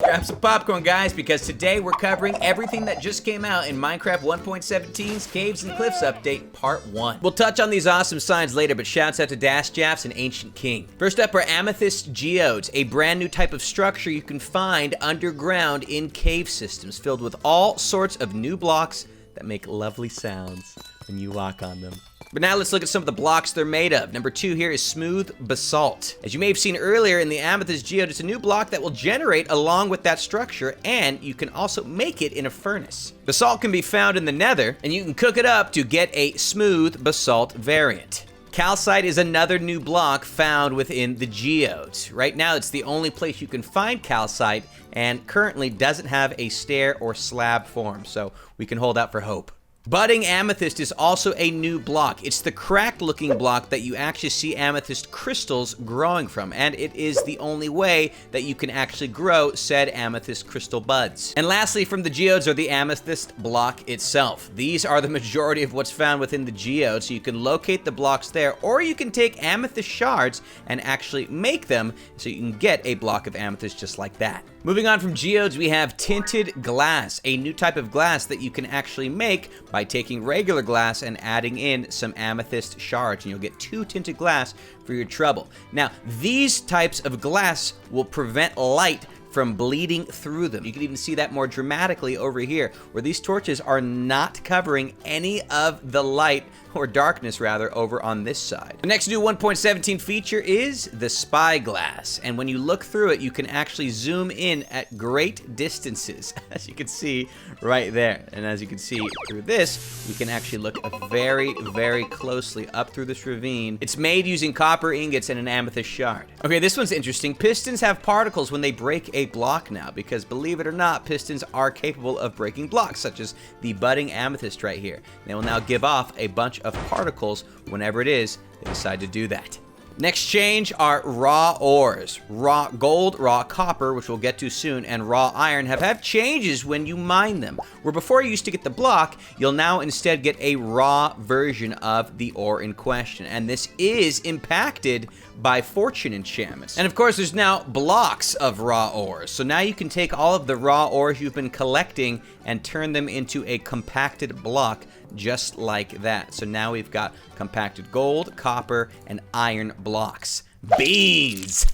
Grab some popcorn, guys, because today we're covering everything that just came out in Minecraft 1.17's Caves and Cliffs Update Part 1. We'll touch on these awesome signs later, but shouts out to Dash Jaffs and Ancient King. First up are Amethyst Geodes, a brand new type of structure you can find underground in cave systems, filled with all sorts of new blocks that make lovely sounds when you walk on them. But now let's look at some of the blocks they're made of. Number 2 here is smooth basalt. As you may have seen earlier in the Amethyst Geode, it's a new block that will generate along with that structure, and you can also make it in a furnace. Basalt can be found in the Nether, and you can cook it up to get a smooth basalt variant. Calcite is another new block found within the geodes. Right now, it's the only place you can find calcite, and currently doesn't have a stair or slab form, so we can hold out for hope. Budding amethyst is also a new block. It's the cracked looking block that you actually see amethyst crystals growing from, and it is the only way that you can actually grow said amethyst crystal buds. And lastly, from the geodes are the amethyst block itself. These are the majority of what's found within the geode, so you can locate the blocks there, or you can take amethyst shards and actually make them so you can get a block of amethyst just like that. Moving on from geodes, we have tinted glass, a new type of glass that you can actually make by taking regular glass and adding in some amethyst shards, and you'll get 2 tinted glass for your trouble. Now, these types of glass will prevent light from bleeding through them. You can even see that more dramatically over here, where these torches are not covering any of the light, or darkness rather, over on this side. The next new 1.17 feature is the Spyglass, and when you look through it, you can actually zoom in at great distances, as you can see right there. And as you can see through this, we can actually look very, very closely up through this ravine. It's made using copper ingots and an amethyst shard. Okay, this one's interesting. Pistons have particles when they break a block now, because believe it or not, pistons are capable of breaking blocks, such as the budding amethyst right here. They will now give off a bunch of particles whenever it is they decide to do that. Next change are raw ores. Raw gold, raw copper, which we'll get to soon, and raw iron have changes when you mine them. Where before you used to get the block, you'll now instead get a raw version of the ore in question. And this is impacted by fortune enchantments. And of course, there's now blocks of raw ores. So now you can take all of the raw ores you've been collecting and turn them into a compacted block just like that. So now we've got compacted gold, copper, and iron blocks. Beans!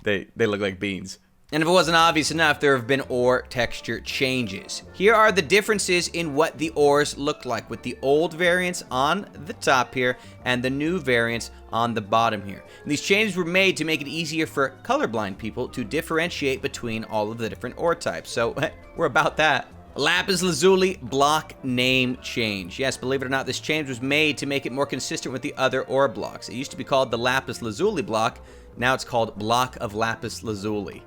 They look like beans. And if it wasn't obvious enough, there have been ore texture changes. Here are the differences in what the ores look like, with the old variants on the top here and the new variants on the bottom here. And these changes were made to make it easier for colorblind people to differentiate between all of the different ore types. So we're about that. Lapis Lazuli block name change. Yes, believe it or not, this change was made to make it more consistent with the other ore blocks. It used to be called the Lapis Lazuli block. Now it's called Block of Lapis Lazuli.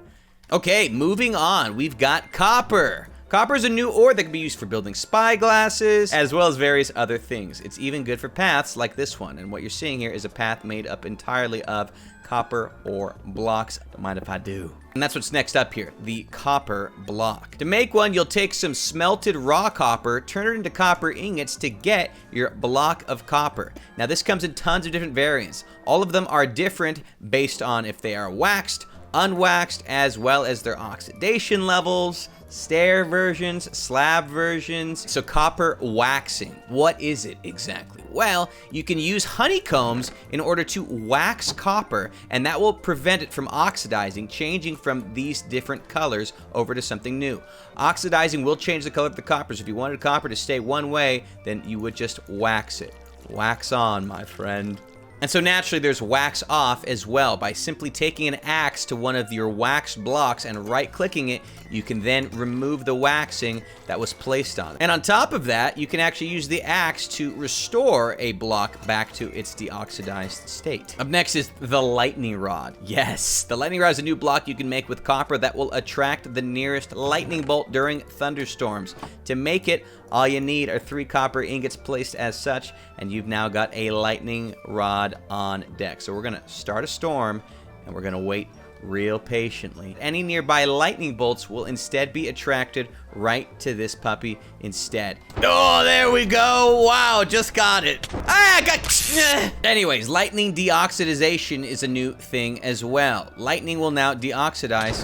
Okay, moving on, we've got copper. Copper is a new ore that can be used for building spyglasses, as well as various other things. It's even good for paths like this one, and what you're seeing here is a path made up entirely of copper ore blocks. Don't mind if I do. And that's what's next up here, the copper block. To make one, you'll take some smelted raw copper, turn it into copper ingots to get your block of copper. Now this comes in tons of different variants. All of them are different based on if they are waxed, unwaxed, as well as their oxidation levels, stair versions, slab versions. So copper waxing, what is it exactly? Well, you can use honeycombs in order to wax copper, and that will prevent it from oxidizing, changing from these different colors over to something new. Oxidizing will change the color of the copper, so if you wanted copper to stay one way, then you would just wax it. Wax on, my friend. And so naturally there's wax off as well. By simply taking an axe to one of your waxed blocks and right-clicking it, you can then remove the waxing that was placed on it. And on top of that, you can actually use the axe to restore a block back to its deoxidized state. Up next is the lightning rod. Yes, the lightning rod is a new block you can make with copper that will attract the nearest lightning bolt during thunderstorms. To make it, all you need are 3 copper ingots placed as such, and you've now got a lightning rod on deck. So we're gonna start a storm, and we're gonna wait real patiently. Any nearby lightning bolts will instead be attracted right to this puppy instead. Oh, there we go. Wow, just got it. Ah, I got... Anyways, lightning deoxidization is a new thing as well. Lightning will now deoxidize...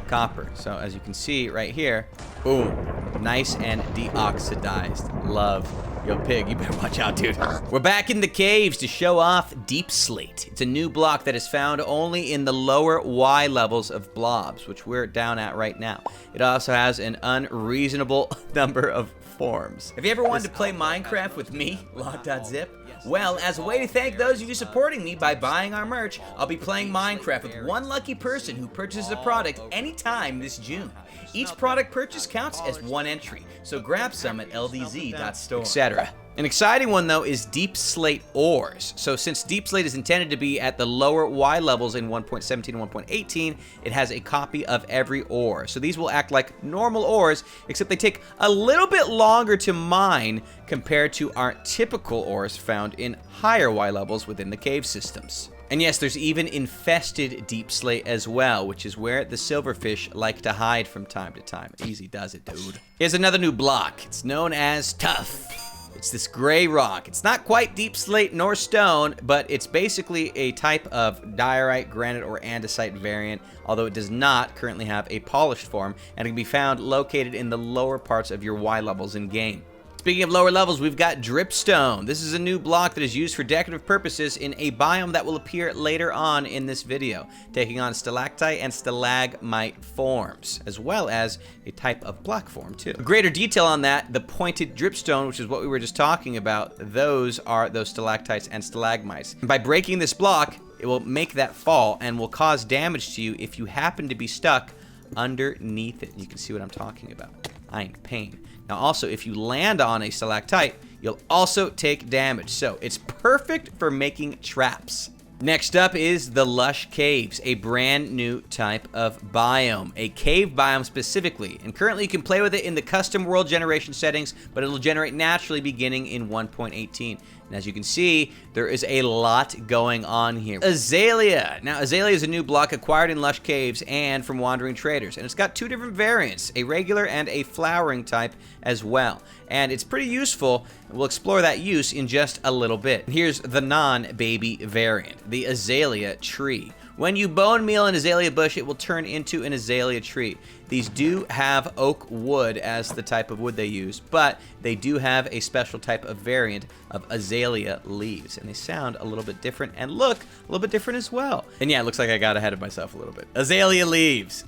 copper. So as you can see right here, boom, nice and deoxidized. Love. Yo, Pig, you better watch out, dude. We're back in the caves to show off Deep Slate. It's a new block that is found only in the lower Y levels of blobs, which we're down at right now. It also has an unreasonable number of forms. Have you ever wanted to play Minecraft with me, Logdotzip? Well, as a way to thank those of you supporting me by buying our merch, I'll be playing Minecraft with one lucky person who purchases a product anytime this June. Each product purchase counts as one entry, so grab some at ldz.store, etc. An exciting one, though, is Deep Slate ores. So since Deep Slate is intended to be at the lower Y levels in 1.17 and 1.18, it has a copy of every ore. So these will act like normal ores, except they take a little bit longer to mine compared to our typical ores found in higher Y levels within the cave systems. And yes, there's even infested Deep Slate as well, which is where the silverfish like to hide from time to time. Easy does it, dude. Here's another new block. It's known as Tough. It's this gray rock. It's not quite deep slate nor stone, but it's basically a type of diorite, granite, or andesite variant, although it does not currently have a polished form, and it can be found located in the lower parts of your Y levels in game. Speaking of lower levels, we've got Dripstone. This is a new block that is used for decorative purposes in a biome that will appear later on in this video, taking on stalactite and stalagmite forms, as well as a type of block form too. Greater detail on that, the pointed dripstone, which is what we were just talking about, those are those stalactites and stalagmites. And by breaking this block, it will make that fall and will cause damage to you if you happen to be stuck underneath it. You can see what I'm talking about. Pain. Now also, if you land on a stalactite, you'll also take damage. So it's perfect for making traps. Next up is the Lush Caves, a brand new type of biome, a cave biome specifically. And currently you can play with it in the custom world generation settings, but it'll generate naturally beginning in 1.18. And as you can see, there is a lot going on here. Azalea. Now, Azalea is a new block acquired in Lush Caves and from Wandering Traders. And it's got two different variants, a regular and a flowering type as well. And it's pretty useful. We'll explore that use in just a little bit. Here's the non-baby variant, the Azalea tree. When you bone meal an azalea bush, it will turn into an azalea tree. These do have oak wood as the type of wood they use, but they do have a special type of variant of Azalea Leaves, and they sound a little bit different and look a little bit different as well. And yeah, it looks like I got ahead of myself a little bit. Azalea Leaves.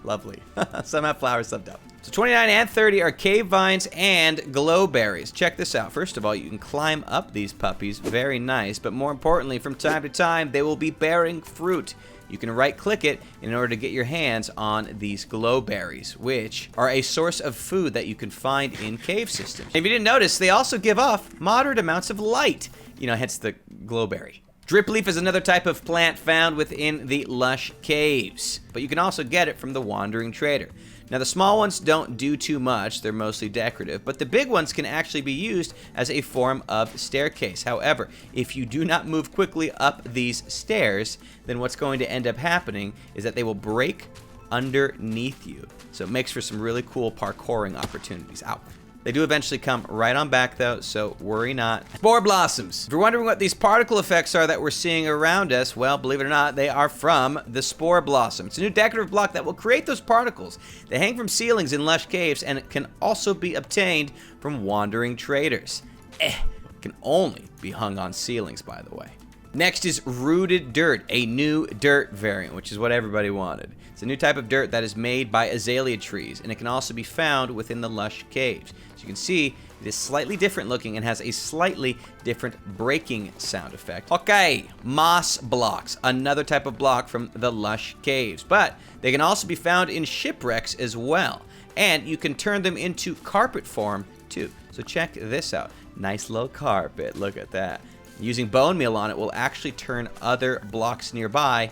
Lovely. Some have flowers, some don't. So 29 and 30 are cave vines and glowberries. Check this out. First of all, you can climb up these puppies. Very nice. But more importantly, from time to time, they will be bearing fruit. You can right-click it in order to get your hands on these glowberries, which are a source of food that you can find in cave systems. If you didn't notice, they also give off moderate amounts of light. You know, hence the glowberry. Drip leaf is another type of plant found within the Lush Caves, but you can also get it from the Wandering Trader. Now, the small ones don't do too much, they're mostly decorative, but the big ones can actually be used as a form of staircase. However, if you do not move quickly up these stairs, then what's going to end up happening is that they will break underneath you. So it makes for some really cool parkouring opportunities. Ow. They do eventually come right on back though, so worry not. Spore Blossoms. If you're wondering what these particle effects are that we're seeing around us, well, believe it or not, they are from the Spore Blossom. It's a new decorative block that will create those particles. They hang from ceilings in Lush Caves, and it can also be obtained from Wandering Traders. It can only be hung on ceilings, by the way. Next is Rooted Dirt, a new dirt variant, which is what everybody wanted. It's a new type of dirt that is made by azalea trees, and it can also be found within the Lush Caves. As you can see, it is slightly different looking and has a slightly different breaking sound effect. Okay, moss blocks, another type of block from the Lush Caves, but they can also be found in shipwrecks as well, and you can turn them into carpet form too. So check this out. Nice little carpet, look at that. Using bone meal on it will actually turn other blocks nearby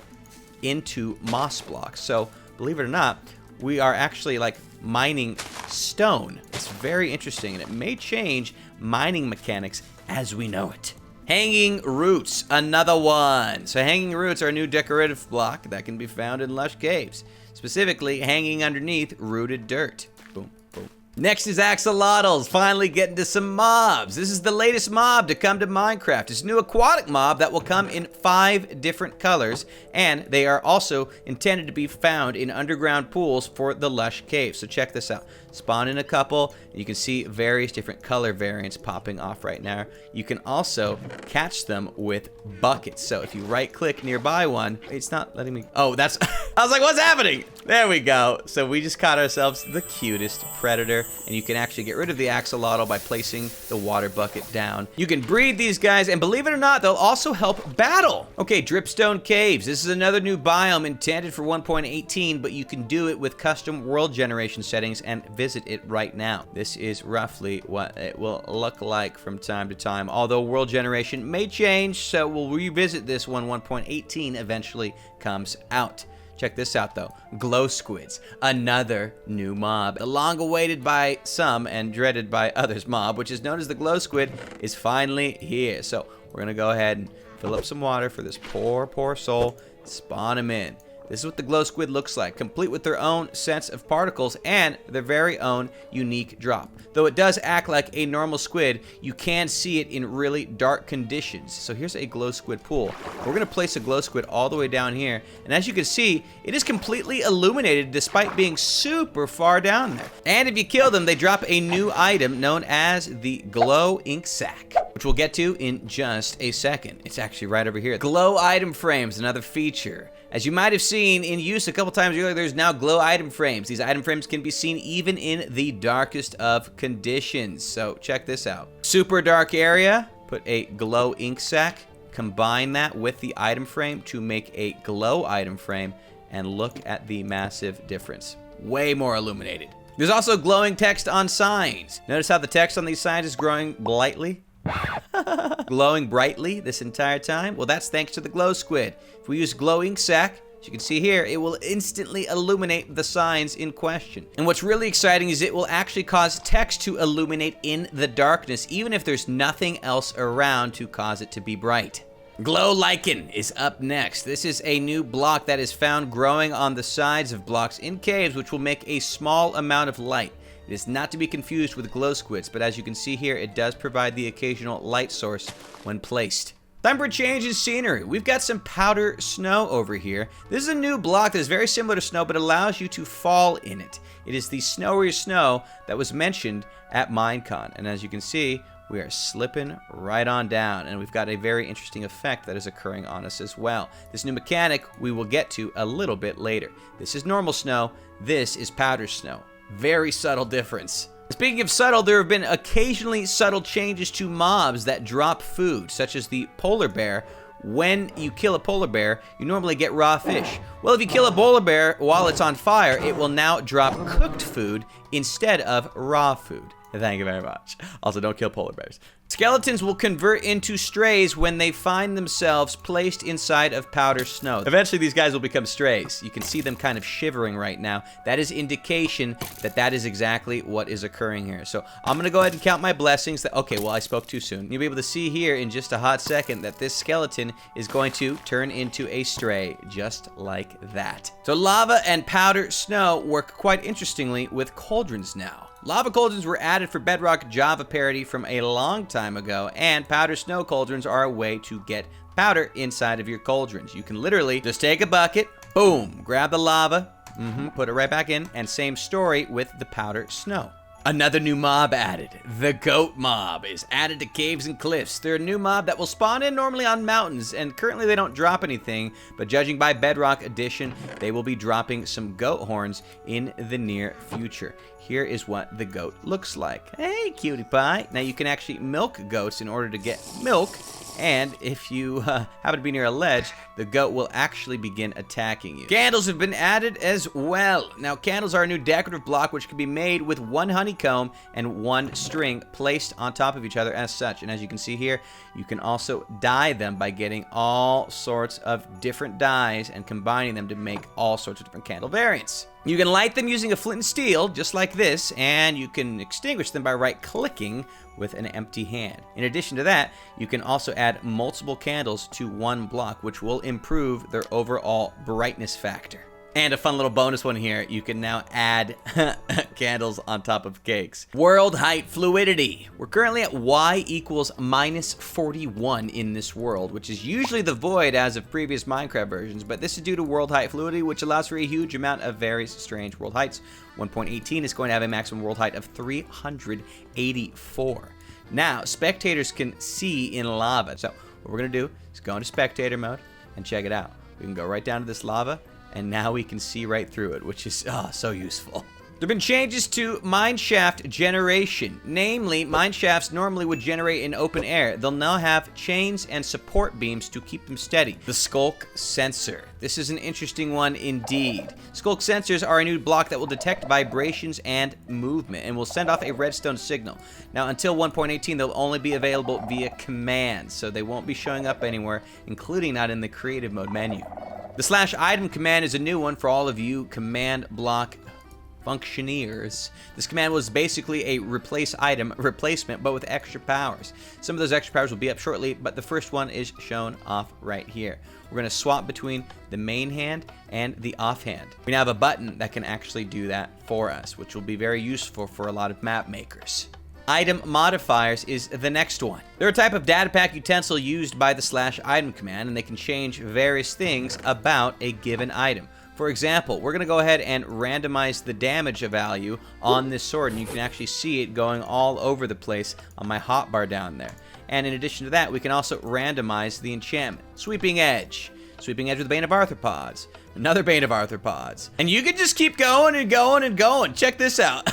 into moss blocks. So believe it or not, we are actually like mining stone. It's very interesting, and it may change mining mechanics as we know it. Hanging roots, another one. So hanging roots are a new decorative block that can be found in Lush Caves, specifically hanging underneath rooted dirt. Boom, boom, Next is Axolotls, finally getting to some mobs. This is the latest mob to come to Minecraft. It's a new aquatic mob that will come in 5 different colors, and they are also intended to be found in underground pools for the Lush Cave. So check this out. Spawn in a couple, and you can see various different color variants popping off right now. You can also catch them with buckets. So if you right-click nearby one, it's not letting me... Oh, that's... I was like, what's happening? There we go. So we just caught ourselves the cutest predator, and you can actually get rid of the axolotl by placing the water bucket down. You can breed these guys, and believe it or not, they'll also help battle. Okay, Dripstone Caves. This is another new biome intended for 1.18, but you can do it with custom world generation settings and visit it right now. This is roughly what it will look like from time to time, although world generation may change, so we'll revisit this when 1.18 eventually comes out. Check this out though, Glow Squids, another new mob. The long awaited by some and dreaded by others mob, which is known as the Glow Squid, is finally here. So we're gonna go ahead and fill up some water for this poor soul, spawn him in. This is what the Glow Squid looks like, complete with their own sets of particles and their very own unique drop. Though it does act like a normal squid, you can see it in really dark conditions. So here's a Glow Squid pool. We're gonna place a Glow Squid all the way down here, and as you can see, it is completely illuminated despite being super far down there. And if you kill them, they drop a new item known as the Glow Ink Sac, which we'll get to in just a second. It's actually right over here. Glow item frames, another feature. As you might have seen in use a couple times earlier, there's now glow item frames. These item frames can be seen even in the darkest of conditions. So check this out. Super dark area, put a glow ink sac, combine that with the item frame to make a glow item frame, and look at the massive difference. Way more illuminated. There's also glowing text on signs. Notice how the text on these signs is growing brightly? Glowing brightly this entire time? Well, that's thanks to the Glow Squid. If we use glow ink sac, as you can see here, it will instantly illuminate the signs in question. And what's really exciting is it will actually cause text to illuminate in the darkness, even if there's nothing else around to cause it to be bright. Glow Lichen is up next. This is a new block that is found growing on the sides of blocks in caves, which will make a small amount of light. It is not to be confused with glow squids, but as you can see here, it does provide the occasional light source when placed. Time for a change in scenery. We've got some powder snow over here. This is a new block that is very similar to snow, but allows you to fall in it. It is the snowier snow that was mentioned at Minecon, and as you can see, we are slipping right on down, and we've got a very interesting effect that is occurring on us as well. This new mechanic we will get to a little bit later. This is normal snow, this is powder snow. Very subtle difference. Speaking of subtle, there have been occasionally subtle changes to mobs that drop food, such as the polar bear. When you kill a polar bear, you normally get raw fish. Well, if you kill a polar bear while it's on fire, it will now drop cooked food instead of raw food. Thank you very much. Also, don't kill polar bears. Skeletons will convert into strays when they find themselves placed inside of powder snow. Eventually, these guys will become strays. You can see them kind of shivering right now. That is indication that that is exactly what is occurring here. So I'm going to go ahead and count my blessings. Okay, well, I spoke too soon. You'll be able to see here in just a hot second that this skeleton is going to turn into a stray, just like that. So lava and powder snow work quite interestingly with cauldrons now. Lava cauldrons were added for Bedrock Java parity from a long time ago, and powder snow cauldrons are a way to get powder inside of your cauldrons. You can literally just take a bucket, boom, grab the lava, put it right back in, and same story with the powder snow. Another new mob added. The goat mob is added to caves and cliffs. They're a new mob that will spawn in normally on mountains, and currently they don't drop anything, but judging by Bedrock Edition, they will be dropping some goat horns in the near future. Here is what the goat looks like. Hey, cutie pie. Now you can actually milk goats in order to get milk, and if you happen to be near a ledge, the goat will actually begin attacking you. Candles have been added as well. Now, candles are a new decorative block which can be made with one honeycomb and one string placed on top of each other as such. And as you can see here, you can also dye them by getting all sorts of different dyes and combining them to make all sorts of different candle variants. You can light them using a flint and steel, just like this, and you can extinguish them by right-clicking with an empty hand. In addition to that, you can also add multiple candles to one block, which will improve their overall brightness factor. And a fun little bonus one here, you can now add candles on top of cakes. World height fluidity. We're currently at y equals -41 in this world, which is usually the void as of previous Minecraft versions, but this is due to world height fluidity, which allows for a huge amount of very strange world heights. 1.18 is going to have a maximum world height of 384. Now, spectators can see in lava. So what we're going to do is go into spectator mode and check it out. We can go right down to this lava, and now we can see right through it, which is so useful. There have been changes to mineshaft generation. Namely, mineshafts normally would generate in open air. They'll now have chains and support beams to keep them steady. The Skulk Sensor. This is an interesting one indeed. Skulk Sensors are a new block that will detect vibrations and movement and will send off a redstone signal. Now, until 1.18, they'll only be available via commands, so they won't be showing up anywhere, including not in the creative mode menu. The /item command is a new one for all of you command block functioneers. This command was basically a replace item replacement, but with extra powers. Some of those extra powers will be up shortly, but the first one is shown off right here. We're going to swap between the main hand and the offhand. We now have a button that can actually do that for us, which will be very useful for a lot of map makers. Item modifiers is the next one. They're a type of data pack utensil used by the /item command, and they can change various things about a given item. For example, we're going to go ahead and randomize the damage value on this sword, and you can actually see it going all over the place on my hotbar down there. And in addition to that, we can also randomize the enchantment. Sweeping Edge. Sweeping Edge with Bane of Arthropods. Another Bane of Arthropods. And you can just keep going and going and going. Check this out.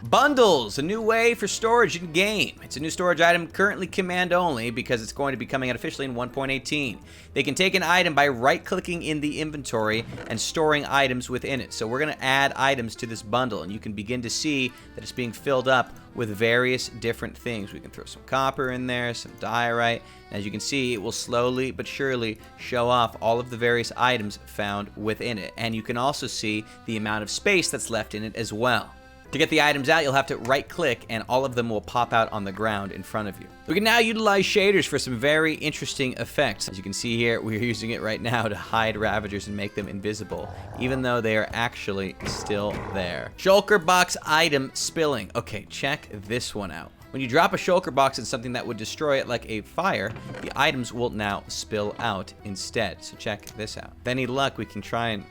Bundles, a new way for storage in game. It's a new storage item, currently command only, because it's going to be coming out officially in 1.18. They can take an item by right-clicking in the inventory and storing items within it. So we're going to add items to this bundle, and you can begin to see that it's being filled up with various different things. We can throw some copper in there, some diorite. And as you can see, it will slowly but surely show off all of the various items found within it. And you can also see the amount of space that's left in it as well. To get the items out, you'll have to right-click, and all of them will pop out on the ground in front of you. We can now utilize shaders for some very interesting effects. As you can see here, we're using it right now to hide Ravagers and make them invisible, even though they are actually still there. Shulker box item spilling. Okay, check this one out. When you drop a shulker box in something that would destroy it like a fire, the items will now spill out instead. So check this out. With any luck, we can try and...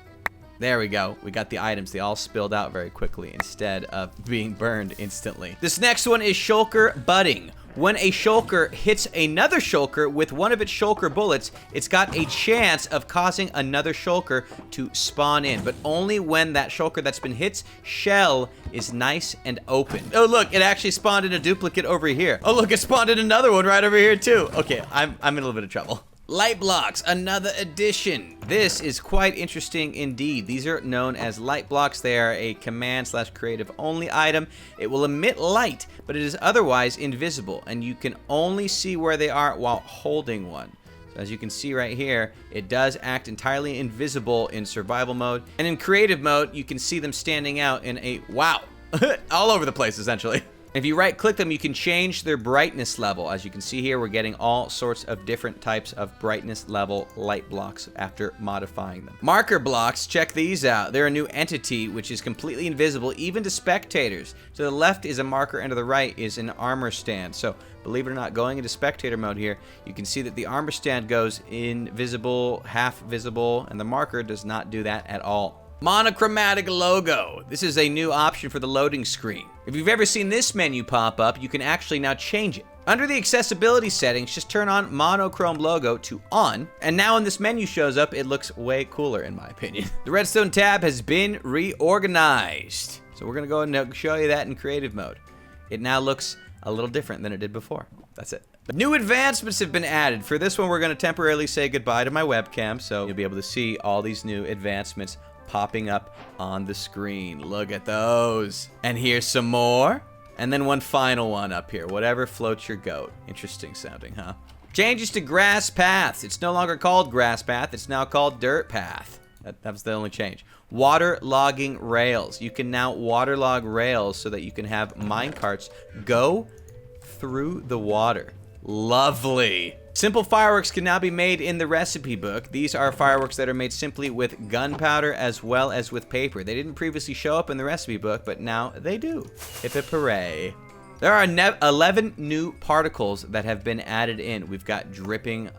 There we go. We got the items. They all spilled out very quickly instead of being burned instantly. This next one is Shulker Budding. When a shulker hits another shulker with one of its shulker bullets, it's got a chance of causing another shulker to spawn in, but only when that shulker that's been hit's shell is nice and open. Oh, look, it actually spawned in a duplicate over here. Oh, look, it spawned in another one right over here, too. Okay, I'm in a little bit of trouble. Light blocks, another addition. This is quite interesting indeed. These are known as light blocks. They are a command/creative only item. It will emit light, but it is otherwise invisible, and you can only see where they are while holding one. So as you can see right here, it does act entirely invisible in survival mode, and in creative mode, you can see them standing out in a wow, all over the place essentially. If you right-click them, you can change their brightness level. As you can see here, we're getting all sorts of different types of brightness level light blocks after modifying them. Marker blocks, check these out. They're a new entity which is completely invisible even to spectators. To the left is a marker and to the right is an armor stand. So believe it or not, going into spectator mode here, you can see that the armor stand goes invisible, half visible, and the marker does not do that at all. Monochromatic logo. This is a new option for the loading screen. If you've ever seen this menu pop up, you can actually now change it. Under the accessibility settings, just turn on monochrome logo to on, and now when this menu shows up, it looks way cooler in my opinion. The Redstone tab has been reorganized. So we're gonna go and show you that in creative mode. It now looks a little different than it did before. That's it. New advancements have been added. For this one, we're gonna temporarily say goodbye to my webcam, so you'll be able to see all these new advancements popping up on the screen. Look at those. And here's some more. And then one final one up here. Whatever floats your goat. Interesting sounding, huh? Changes to grass paths. It's no longer called grass path. It's now called dirt path. That was the only change. Waterlogging rails. You can now waterlog rails so that you can have minecarts go through the water. Lovely. Simple fireworks can now be made in the recipe book. These are fireworks that are made simply with gunpowder as well as with paper. They didn't previously show up in the recipe book, but now they do. Hip hip hooray. There are 11 new particles that have been added in. We've got dripping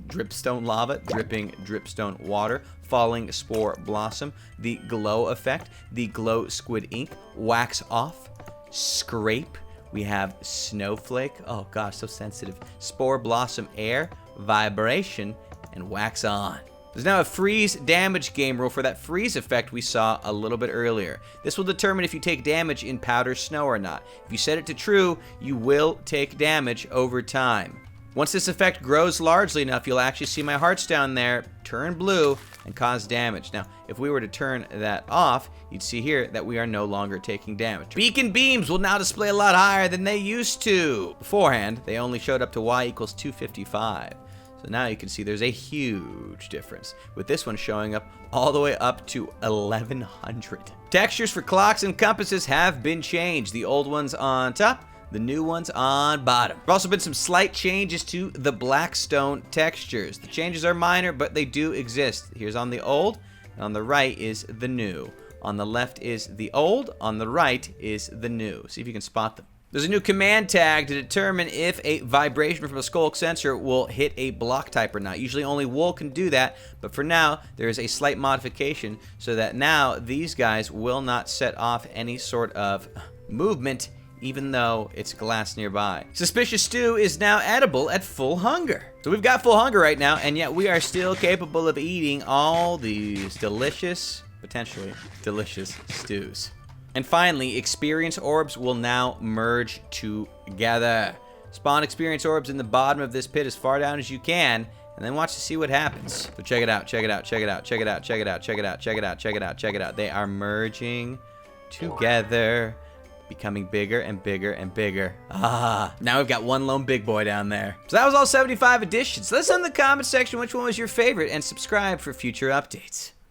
dripstone lava, dripping dripstone water, falling spore blossom, the glow effect, the glow squid ink, wax off, scrape. We have snowflake, oh gosh, so sensitive, spore blossom air, vibration, and wax on. There's now a freeze damage game rule for that freeze effect we saw a little bit earlier. This will determine if you take damage in powder snow or not. If you set it to true, you will take damage over time. Once this effect grows largely enough, you'll actually see my hearts down there turn blue and cause damage. Now, if we were to turn that off, you'd see here that we are no longer taking damage. Beacon beams will now display a lot higher than they used to. Beforehand, they only showed up to y equals 255. So now you can see there's a huge difference, with this one showing up all the way up to 1100. Textures for clocks and compasses have been changed. The old ones on top, the new ones on bottom. There have also been some slight changes to the blackstone textures. The changes are minor, but they do exist. Here's on the old, and on the right is the new. On the left is the old, on the right is the new. See if you can spot them. There's a new command tag to determine if a vibration from a skulk sensor will hit a block type or not. Usually only wool can do that, but for now, there is a slight modification so that now these guys will not set off any sort of movement even though it's glass nearby. Suspicious stew is now edible at full hunger. So we've got full hunger right now, and yet we are still capable of eating all these delicious, potentially delicious stews. And finally, experience orbs will now merge together. Spawn experience orbs in the bottom of this pit as far down as you can, and then watch to see what happens. So check it out, check it out, check it out, check it out, check it out, check it out, check it out, check it out, check it out. They are merging together, becoming bigger and bigger and bigger. Ah, now we've got one lone big boy down there. So that was all 75 editions. Let us know in the comment section which one was your favorite, and subscribe for future updates.